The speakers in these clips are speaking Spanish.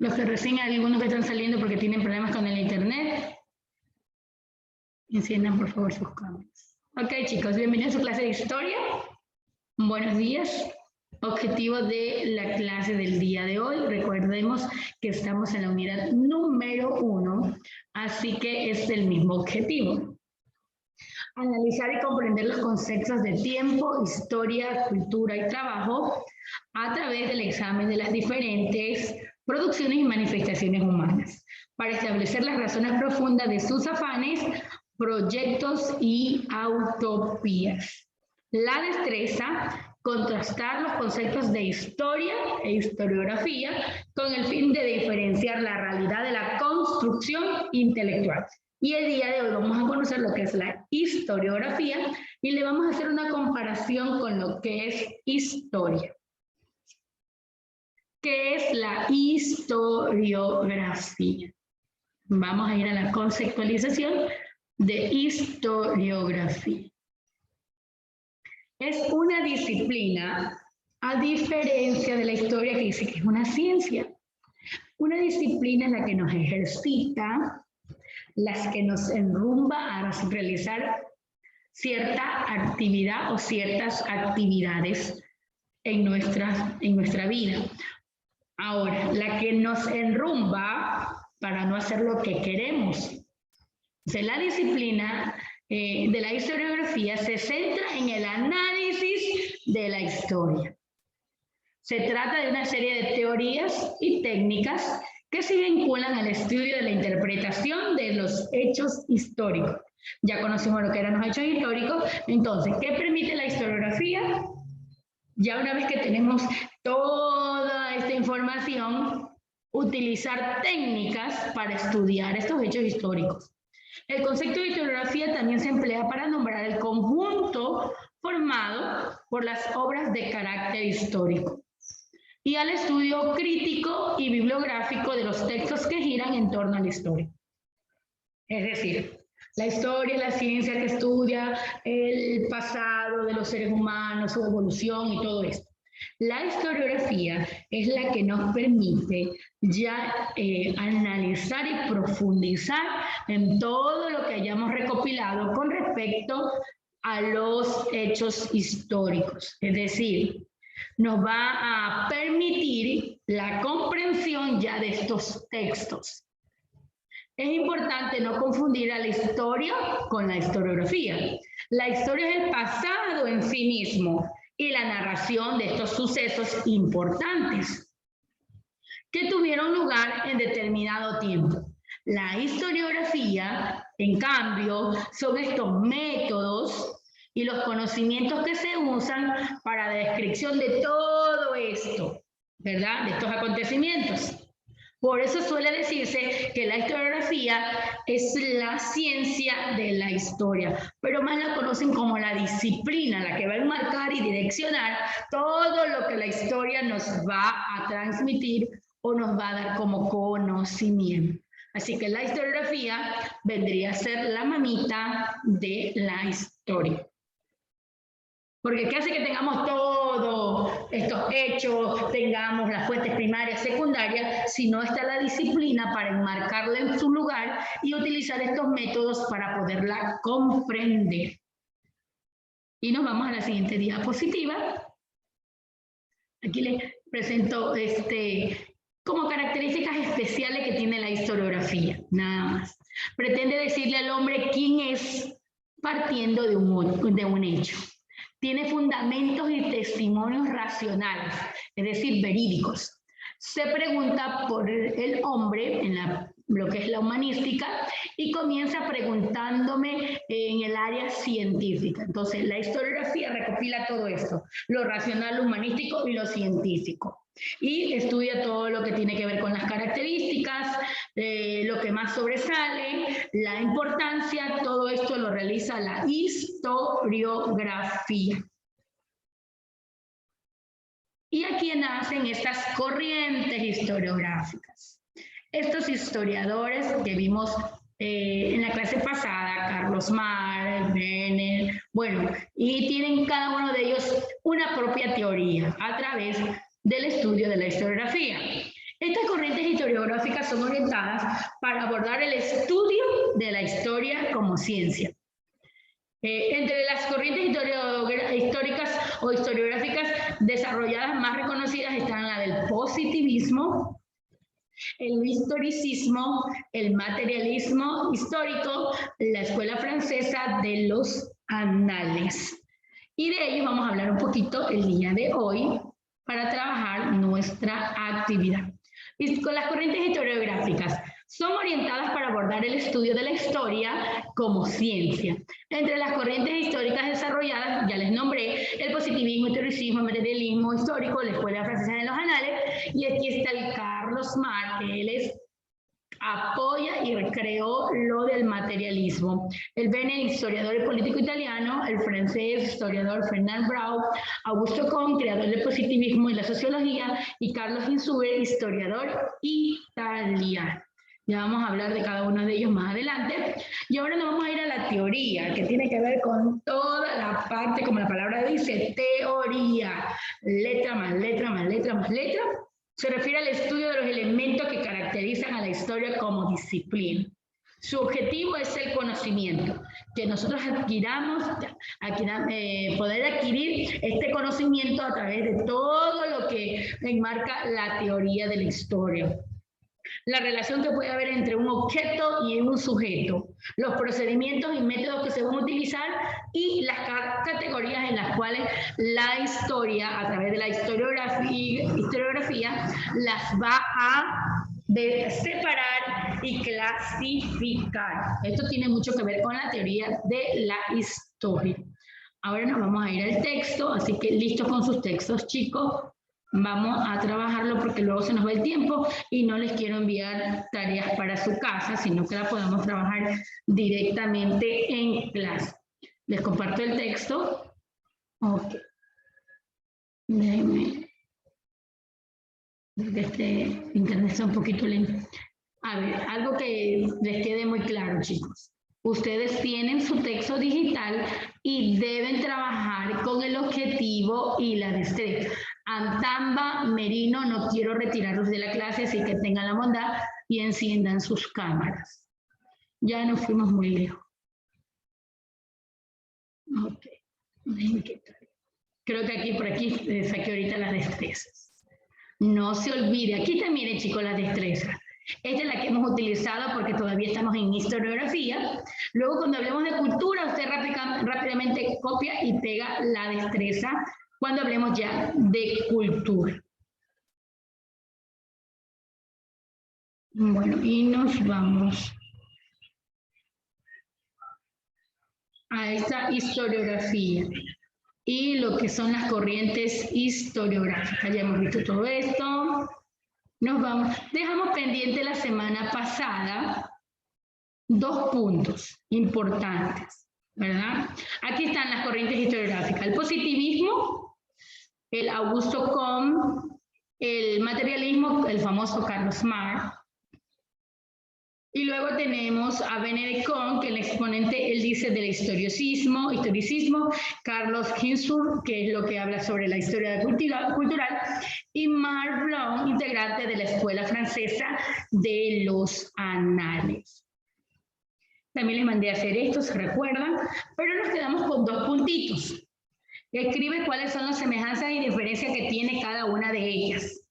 Los que recién, algunos que están saliendo porque tienen problemas con el internet, enciendan por favor sus cámaras. Ok, chicos, bienvenidos a su clase de historia. Buenos días. Objetivo de la clase del día de hoy. Recordemos que estamos en la unidad número 1, así que es el mismo objetivo. Analizar y comprender los conceptos de tiempo, historia, cultura y trabajo a través del examen de las diferentes producciones y manifestaciones humanas, para establecer las razones profundas de sus afanes, proyectos y utopías. La destreza, contrastar los conceptos de historia e historiografía con el fin de diferenciar la realidad de la construcción intelectual. Y el día de hoy vamos a conocer lo que es la historiografía y le vamos a hacer una comparación con lo que es historia. ¿Qué es la historiografía? Vamos a ir a la conceptualización de historiografía. Es una disciplina, a diferencia de la historia que dice que es una ciencia. Una disciplina en la que nos ejercita, las que nos enrumba a realizar cierta actividad o ciertas actividades en nuestra vida. Ahora, la que nos enrumba para no hacer lo que queremos. O sea, la disciplina de la historiografía se centra en el análisis de la historia. Se trata de una serie de teorías y técnicas que se vinculan al estudio de la interpretación de los hechos históricos. Ya conocimos lo que eran los hechos históricos. Entonces, ¿qué permite la historiografía? Ya una vez que tenemos toda esta información, utilizar técnicas para estudiar estos hechos históricos. El concepto de historiografía también se emplea para nombrar el conjunto formado por las obras de carácter histórico y al estudio crítico y bibliográfico de los textos que giran en torno a la historia. Es decir, la historia es la ciencia que estudia el pasado de los seres humanos, su evolución y todo esto. La historiografía es la que nos permite ya analizar y profundizar en todo lo que hayamos recopilado con respecto a los hechos históricos. Es decir, nos va a permitir la comprensión ya de estos textos. Es importante no confundir a la historia con la historiografía. La historia es el pasado en sí mismo y la narración de estos sucesos importantes que tuvieron lugar en determinado tiempo. La historiografía, en cambio, son estos métodos y los conocimientos que se usan para la descripción de todo esto, ¿verdad? De estos acontecimientos. Por eso suele decirse que la historiografía es la ciencia de la historia, pero más la conocen como la disciplina, la que va a enmarcar y direccionar todo lo que la historia nos va a transmitir o nos va a dar como conocimiento. Así que la historiografía vendría a ser la mamita de la historia. Porque ¿qué hace que tengamos todos estos hechos, tengamos las fuentes primarias, secundarias, si no está la disciplina para enmarcarla en su lugar y utilizar estos métodos para poderla comprender? Y nos vamos a la siguiente diapositiva. Aquí les presento como características especiales que tiene la historiografía, nada más. Pretende decirle al hombre quién es partiendo de un hecho. Tiene fundamentos y testimonios racionales, es decir, verídicos. Se pregunta por el hombre en lo que es la humanística y comienza preguntándome en el área científica. Entonces, la historiografía recopila todo esto, lo racional, lo humanístico y lo científico. Y estudia todo lo que tiene que ver con las características, lo que más sobresale, la importancia, todo esto lo realiza la historiografía. Y aquí nacen estas corrientes historiográficas. Estos historiadores que vimos en la clase pasada, Carlos Marx, Brenner, bueno, y tienen cada uno de ellos una propia teoría a través del estudio de la historiografía. Estas corrientes historiográficas son orientadas para abordar el estudio de la historia como ciencia. Entre las corrientes históricas o historiográficas desarrolladas más reconocidas están la del positivismo, el historicismo, el materialismo histórico, la escuela francesa de los anales. Y de ello vamos a hablar un poquito el día de hoy para trabajar nuestra actividad. Y con las corrientes historiográficas son orientadas para abordar el estudio de la historia como ciencia. Entre las corrientes históricas desarrolladas, ya les nombré, el positivismo, historicismo, el materialismo histórico, la escuela francesa de los anales, y aquí está el Carlos Marx, que él apoya y recreó lo del materialismo. El Bene, historiador y político italiano, el francés, historiador Fernand Braudel, Augusto Comte, creador del positivismo y la sociología, y Carlos Insúber, historiador italiano. Ya vamos a hablar de cada uno de ellos más adelante. Y ahora nos vamos a ir a la teoría, que tiene que ver con toda la parte, como la palabra dice, teoría. Letra más letra más letra más letra. Se refiere al estudio de los elementos que caracterizan a la historia como disciplina. Su objetivo es el conocimiento, que nosotros poder adquirir este conocimiento a través de todo lo que enmarca la teoría de la historia. La relación que puede haber entre un objeto y un sujeto, los procedimientos y métodos que se van a utilizar y las categorías en las cuales la historia, a través de la historiografía las va a separar y clasificar. Esto tiene mucho que ver con la teoría de la historia. Ahora nos vamos a ir al texto, así que listos con sus textos, chicos. Vamos a trabajarlo porque luego se nos va el tiempo y no les quiero enviar tareas para su casa, sino que la podamos trabajar directamente en clase. Les comparto el texto. Ok. Déjenme. Este internet está un poquito lento. A ver, algo que les quede muy claro, chicos. Ustedes tienen su texto digital y deben trabajar con el objetivo y la destreza. Antamba, Merino, no quiero retirarlos de la clase, así que tengan la bondad y enciendan sus cámaras. Ya nos fuimos muy lejos. Ok. Creo que aquí, por aquí, saqué ahorita las destrezas. No se olvide, aquí también, chicos, las destrezas. Esta es la que hemos utilizado porque todavía estamos en historiografía. Luego, cuando hablemos de cultura, usted rápidamente copia y pega la destreza cuando hablemos ya de cultura. Bueno, y nos vamos a esta historiografía y lo que son las corrientes historiográficas. Ya hemos visto todo esto. Nos vamos. Dejamos pendiente la semana pasada 2 puntos importantes, ¿verdad? Aquí están las corrientes historiográficas. El positivismo, el Augusto Comte, el materialismo, el famoso Carlos Marx. Y luego tenemos a Benedicón, que el exponente, él dice del historicismo, Carlos Insúber, que es lo que habla sobre la historia cultural, y Marc Bloch, integrante de la escuela francesa de los anales. También les mandé a hacer esto, ¿se recuerdan? Pero nos quedamos con 2 puntitos. Escribe cuáles son las semejanzas y diferencias que tiene cada una de ellas.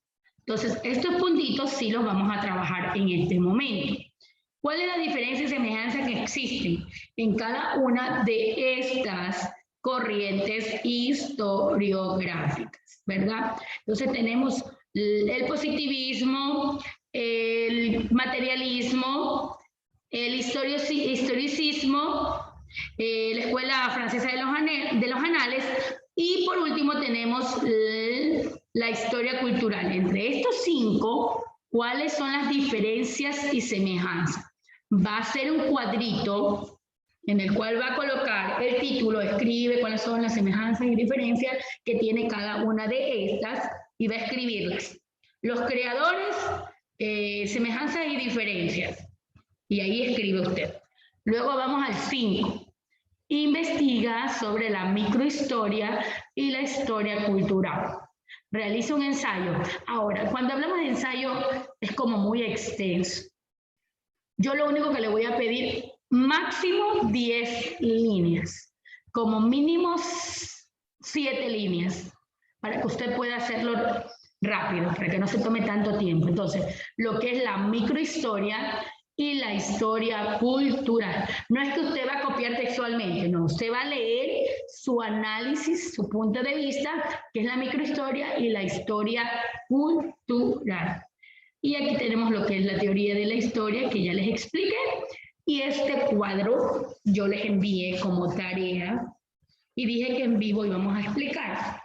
Entonces, estos puntitos sí los vamos a trabajar en este momento. ¿Cuál es la diferencia y semejanza que existen en cada una de estas corrientes historiográficas, verdad? Entonces tenemos el positivismo, el materialismo, el historicismo, la escuela francesa de los anales, y por último tenemos la historia cultural. Entre estos 5, ¿cuáles son las diferencias y semejanzas? Va a ser un cuadrito en el cual va a colocar el título, escribe cuáles son las semejanzas y diferencias que tiene cada una de estas y va a escribirlas. Los creadores, semejanzas y diferencias. Y ahí escribe usted. Luego vamos al 5. Investiga sobre la microhistoria y la historia cultural. realiza un ensayo. Ahora, cuando hablamos de ensayo es como muy extenso. Yo lo único que le voy a pedir, máximo 10 líneas, como mínimo 7 líneas, para que usted pueda hacerlo rápido, para que no se tome tanto tiempo. Entonces, lo que es la microhistoria y la historia cultural. No es que usted va a copiar textualmente, no, usted va a leer su análisis, su punto de vista, que es la microhistoria y la historia cultural. Y aquí tenemos lo que es la teoría de la historia, que ya les expliqué. Y este cuadro yo les envié como tarea y dije que en vivo íbamos a explicar.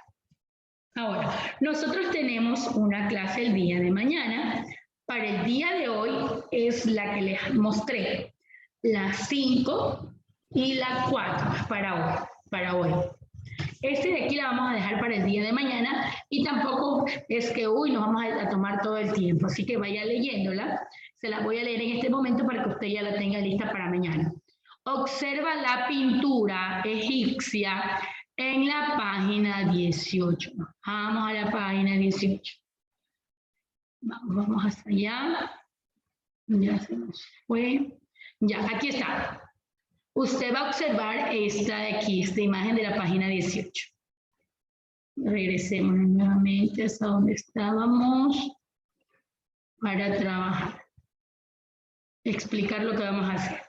Ahora, nosotros tenemos una clase el día de mañana. Para el día de hoy es la que les mostré, la 5 y la 4 para hoy. Este de aquí la vamos a dejar para el día de mañana y tampoco es que hoy nos vamos a tomar todo el tiempo, así que vaya leyéndola. Se la voy a leer en este momento para que usted ya la tenga lista para mañana. Observa la pintura egipcia en la página 18. Vamos a la página 18. Vamos hasta allá. Ya se nos fue. Ya, aquí está. Usted va a observar esta de aquí, esta imagen de la página 18. Regresemos nuevamente hasta donde estábamos para trabajar. Explicar lo que vamos a hacer.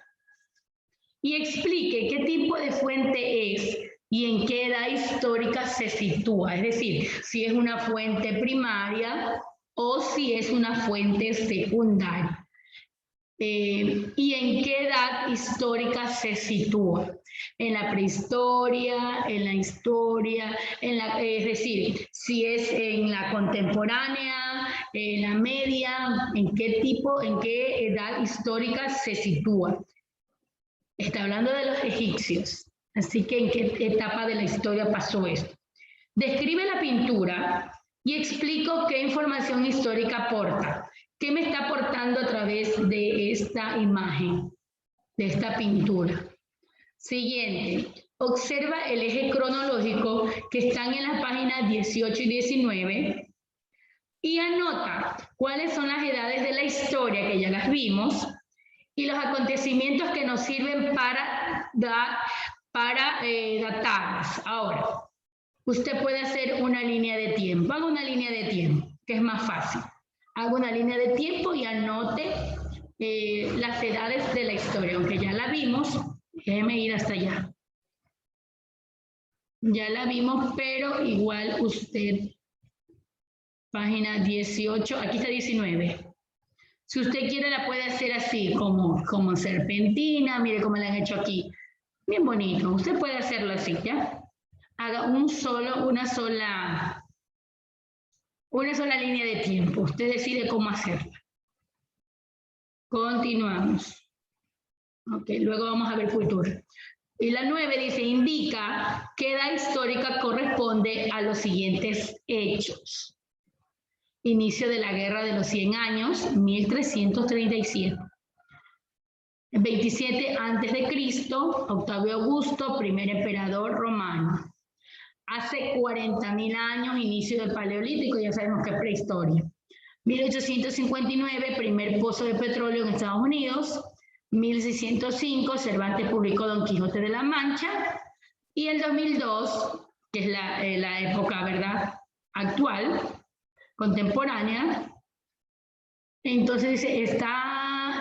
Y explique qué tipo de fuente es y en qué edad histórica se sitúa. Es decir, si es una fuente primaria o si es una fuente secundaria. ¿Y en qué edad histórica se sitúa? En la prehistoria, en la historia, es decir, si es en la contemporánea, en la media, en qué edad histórica se sitúa. Está hablando de los egipcios, así que en qué etapa de la historia pasó esto. Describe la pintura y explico qué información histórica aporta. ¿Qué me está aportando a través de esta imagen, de esta pintura? Siguiente, observa el eje cronológico que están en las páginas 18 y 19 y anota cuáles son las edades de la historia, que ya las vimos, y los acontecimientos que nos sirven para datarlas. Ahora, usted puede hacer una línea de tiempo. Haga una línea de tiempo, que es más fácil. Haga una línea de tiempo y anote las edades de la historia, aunque ya la vimos. Déjeme ir hasta allá. Ya la vimos, pero igual usted, página 18, aquí está 19. Si usted quiere la puede hacer así, como serpentina, mire cómo la han hecho aquí. Bien bonito, usted puede hacerlo así, ¿ya? Haga una sola línea de tiempo. Usted decide cómo hacerla. Continuamos. Ok, luego vamos a ver cultura. Y la 9 dice, indica qué edad histórica corresponde a los siguientes hechos. Inicio de la Guerra de los 100 años, 1337. 27 a.C., Octavio Augusto, primer emperador romano. Hace 40.000 años, inicio del Paleolítico, ya sabemos que es prehistoria. 1859, primer pozo de petróleo en Estados Unidos. 1605, Cervantes publicó Don Quijote de la Mancha. Y el 2002, que es la época, ¿verdad?, actual, contemporánea. Entonces dice,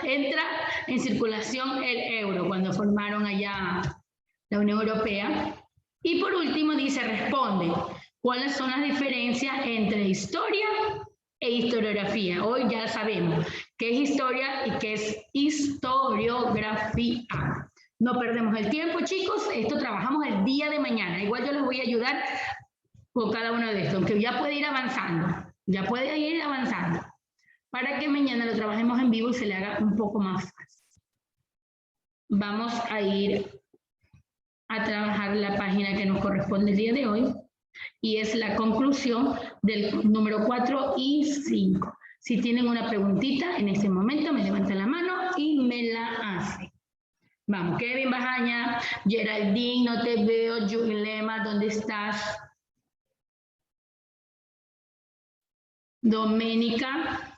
entra en circulación el euro, cuando formaron allá la Unión Europea. Y por último dice, responde, ¿cuáles son las diferencias entre historia e historiografía? Hoy ya sabemos qué es historia y qué es historiografía. No perdemos el tiempo, chicos. Esto trabajamos el día de mañana. Igual yo les voy a ayudar con cada uno de estos, aunque ya puede ir avanzando. Ya puede ir avanzando. Para que mañana lo trabajemos en vivo y se le haga un poco más fácil. Vamos a ir a trabajar la página que nos corresponde el día de hoy y es la conclusión del número 4 y 5. Si tienen una preguntita en este momento me levantan la mano y me la hacen. Vamos, Kevin Bajaña, Geraldine, no te veo, Yulema, ¿dónde estás? Doménica.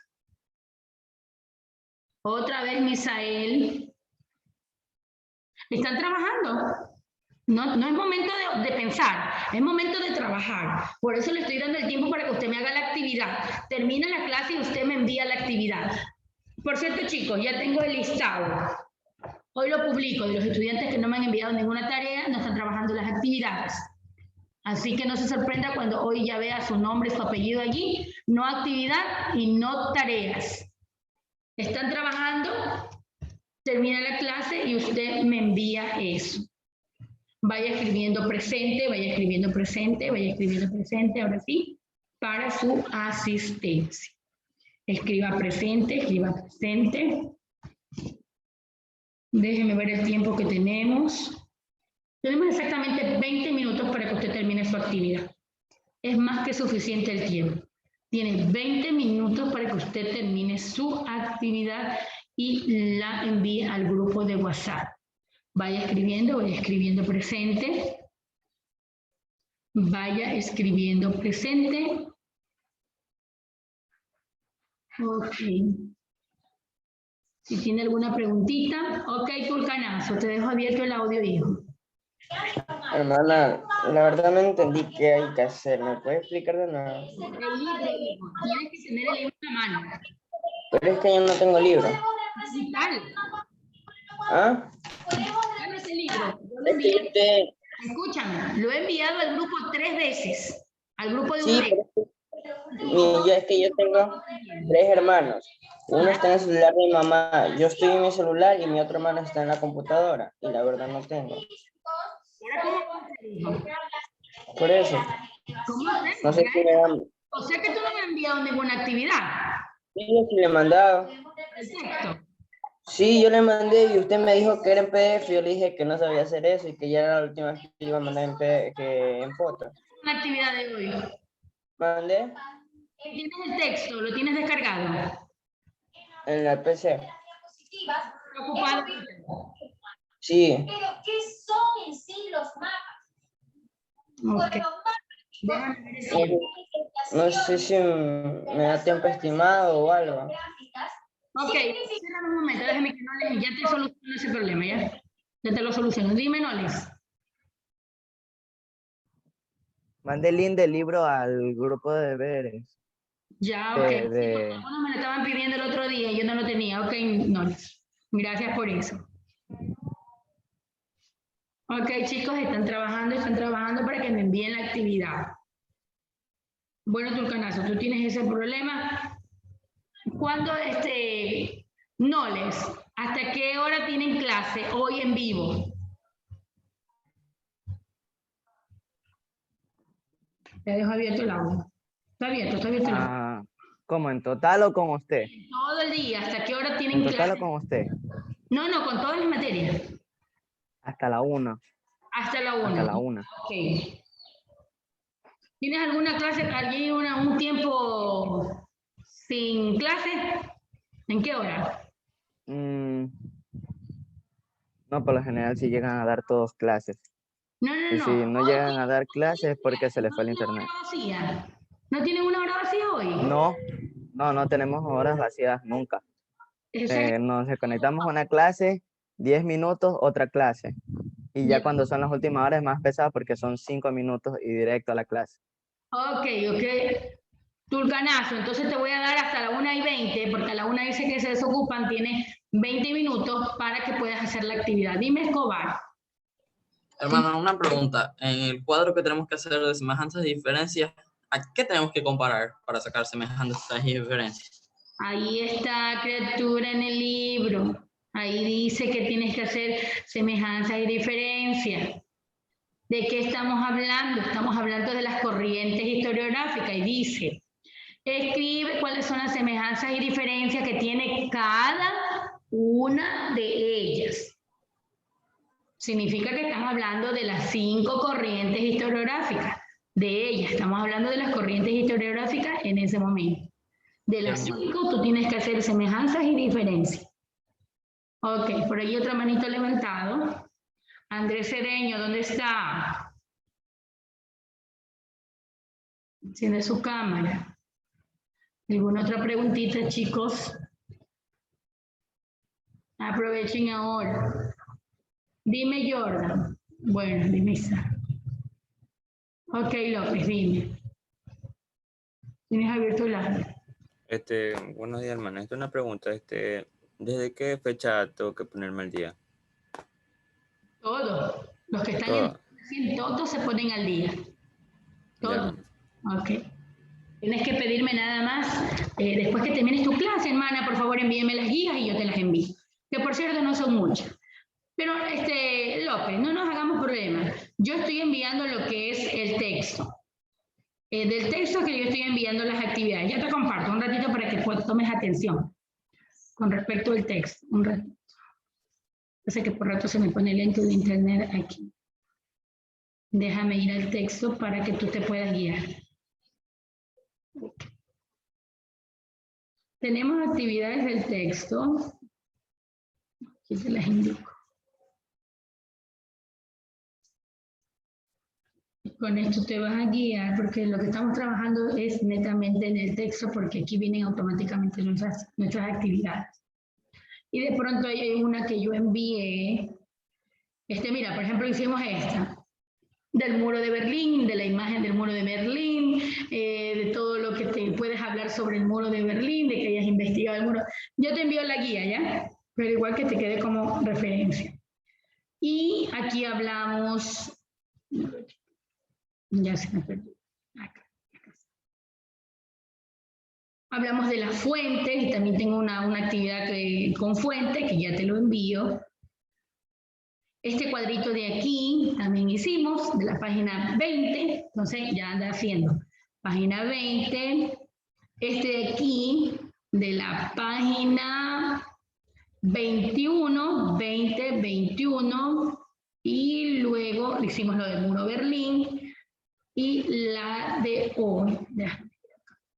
Otra vez Misael. ¿Están trabajando? No, no es momento de pensar, es momento de trabajar. Por eso le estoy dando el tiempo para que usted me haga la actividad. Termina la clase y usted me envía la actividad. Por cierto, chicos, ya tengo el listado. Hoy lo publico de los estudiantes que no me han enviado ninguna tarea, no están trabajando las actividades. Así que no se sorprenda cuando hoy ya vea su nombre, su apellido allí. No actividad y no tareas. Están trabajando, termina la clase y usted me envía eso. Vaya escribiendo presente, vaya escribiendo presente, vaya escribiendo presente, ahora sí, para su asistencia. Escriba presente, escriba presente. Déjeme ver el tiempo que tenemos. Tenemos exactamente 20 minutos para que usted termine su actividad. Es más que suficiente el tiempo. Tiene 20 minutos para que usted termine su actividad y la envíe al grupo de WhatsApp. Vaya escribiendo presente. Vaya escribiendo presente. Ok. Si tiene alguna preguntita. Ok, Tulcanazo, te dejo abierto el audio, hijo. Hermana, la verdad no entendí qué hay que hacer. ¿Me puede explicar de nuevo? El libro, hijo. Tienes que tener el libro en la mano. Pero es que yo no tengo libro. Digital. ¿Ah? Digital es el libro. Yo lo Es que envié. usted... Escúchame, lo he enviado al grupo 3 veces. Al grupo de Sí, ustedes. es que yo tengo 3 hermanos. Uno está en el celular de mi mamá. Yo estoy en mi celular y mi otro hermano está en la computadora. Y la verdad no tengo. Ahora, ¿cómo vamos a hacer, hijo? Por eso. ¿Cómo hacemos? No sé si me dan... O sea que tú no me has enviado ninguna actividad. Sí, yo sí le he mandado. El texto. Sí, yo le mandé y usted me dijo que era en PDF. Yo le dije que no sabía hacer eso y que ya era la última vez que iba a mandar en, que en foto. Una actividad de hoy. Mandé ¿Tienes el texto? ¿Lo tienes descargado? en la PC. Ocupado. Sí. Pero, ¿qué son en sí los mapas? Ok. Déjame ver el No, tiempo. no sé si me da tiempo estimado o algo. Ok, espera un momento, déjame que no les... Ya te soluciono ese problema, ¿ya? Ya te lo soluciono. Dime, Noles. Mandé el link del libro al grupo de deberes. Ya, ok. De- Sí, porque de- algunos me lo estaban pidiendo el otro día y yo no lo tenía. Ok, Noles. Gracias por eso. Ok, chicos, están trabajando para que me envíen la actividad. Bueno, Tulcanazo, tú tienes ese problema. ¿Cuándo, Noles, hasta qué hora tienen clase hoy en vivo? Te dejo abierto el audio. Está abierto el audio. ah, ¿Cómo? ¿En total o con usted? Todo el día, ¿hasta qué hora tienen ¿En total clase? o con usted? No, no, con todas las materias. Hasta la 1. Hasta la 1. Hasta la 1. Ok. ¿Tienes alguna clase, un tiempo sin clase? ¿En qué hora? No, por lo general sí llegan a dar todos clases. No, no, Y no. si no Hoy llegan a dar clases es porque se les fue el tienen una internet. hora vacía. ¿No tienen una hora vacía hoy? No tenemos horas vacías nunca. Exacto. Nos desconectamos a una clase, 10 minutos, otra clase. Y ya cuando son las últimas horas es más pesado porque son 5 minutos y directo a la clase. Ok, ok. Tulcanazo, entonces te voy a dar hasta la 1:20, porque a la 1 dice que se desocupan, tienes 20 minutos para que puedas hacer la actividad. Dime, Escobar. Hermano, una pregunta. En el cuadro que tenemos que hacer de semejanzas y diferencias, ¿a qué tenemos que comparar para sacar semejanzas y diferencias? Ahí está, criatura, en el libro. Ahí dice que tienes que hacer semejanzas y diferencias. ¿De qué estamos hablando? Estamos hablando de las corrientes historiográficas y dice, escribe cuáles son las semejanzas y diferencias que tiene cada una de ellas. Significa que estamos hablando de las 5 corrientes historiográficas. De ellas, estamos hablando de las corrientes historiográficas en ese momento. De las 5 tú tienes que hacer semejanzas y diferencias. Ok, por ahí otra manito levantado. Andrés Cedeño, ¿dónde está? Enciende su cámara. ¿Alguna otra preguntita, chicos? Aprovechen ahora. Dime, Jordan. Bueno, dime, Isa. Ok, López, dime. Tienes abierto el audio. Buenos días, hermana. Esta es una pregunta. ¿Desde qué fecha tengo que ponerme al día? Todos. Los que están Todo. todos se ponen al día. Todos. Ok. Tienes que pedirme nada más, después que termines tu clase, hermana, por favor envíeme las guías y yo te las envío. Que por cierto no son muchas. Pero, López, no nos hagamos problemas. Yo estoy enviando lo que es el texto. Del texto que yo estoy enviando las actividades. Ya te comparto un ratito para que tomes atención con respecto al texto. Un ratito. Yo sé que por rato se me pone lento el internet aquí. Déjame ir al texto para que tú te puedas guiar. Tenemos actividades del texto. Aquí se las indico. Con esto te vas a guiar porque lo que estamos trabajando es netamente en el texto porque aquí vienen automáticamente nuestras actividades. Y de pronto hay una que yo envié. Mira, por ejemplo, hicimos esta. Del muro de Berlín, de la imagen del muro de Berlín, de todo lo que te puedes hablar sobre el muro de Berlín, de que hayas investigado el muro. Yo te envío la guía, ¿ya? Pero igual que te quede como referencia. Y aquí hablamos... Ya se me perdió. Acá. Hablamos de las fuentes y también tengo una actividad con fuentes que ya te lo envío. Este cuadrito de aquí también hicimos, de la página 20, entonces ya anda haciendo. Página 20, de aquí, de la página 21, 20, 21, y luego hicimos lo del muro Berlín, y la de hoy,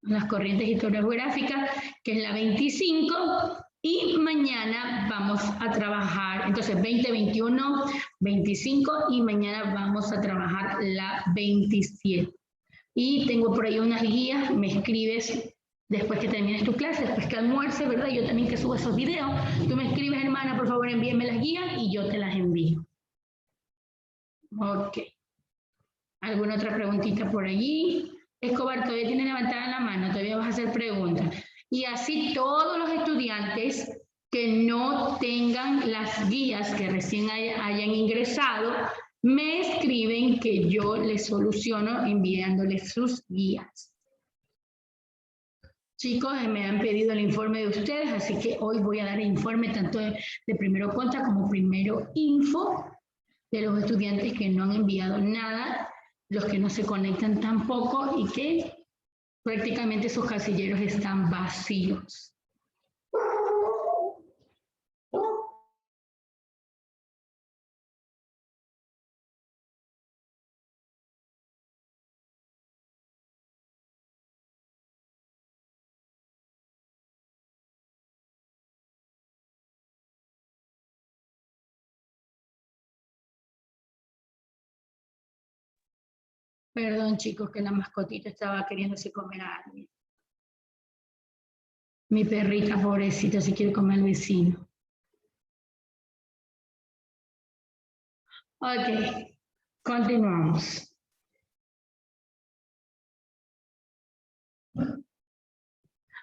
las corrientes historiográficas, que es la 25, y mañana vamos a trabajar, entonces 20, 21, 25 y mañana vamos a trabajar la 27. Y tengo por ahí unas guías, me escribes después que termines tu clase, después que almuerces, ¿verdad? Yo también que subo esos videos, tú me escribes, hermana, por favor envíenme las guías y yo te las envío. Ok. ¿Alguna otra preguntita por allí? Escobar, todavía tiene levantada la mano, todavía vas a hacer preguntas. Y así todos los estudiantes que no tengan las guías que recién hayan ingresado, me escriben que yo les soluciono enviándoles sus guías. Chicos, me han pedido el informe de ustedes, así que hoy voy a dar el informe tanto de primero contra como primero info de los estudiantes que no han enviado nada, los que no se conectan tampoco y que prácticamente sus casilleros están vacíos. Perdón, chicos, que la mascotita estaba queriéndose comer a alguien. Mi perrita, pobrecita, se quiere comer al vecino. Ok, continuamos.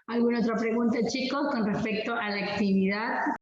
¿Alguna otra pregunta, chicos, con respecto a la actividad?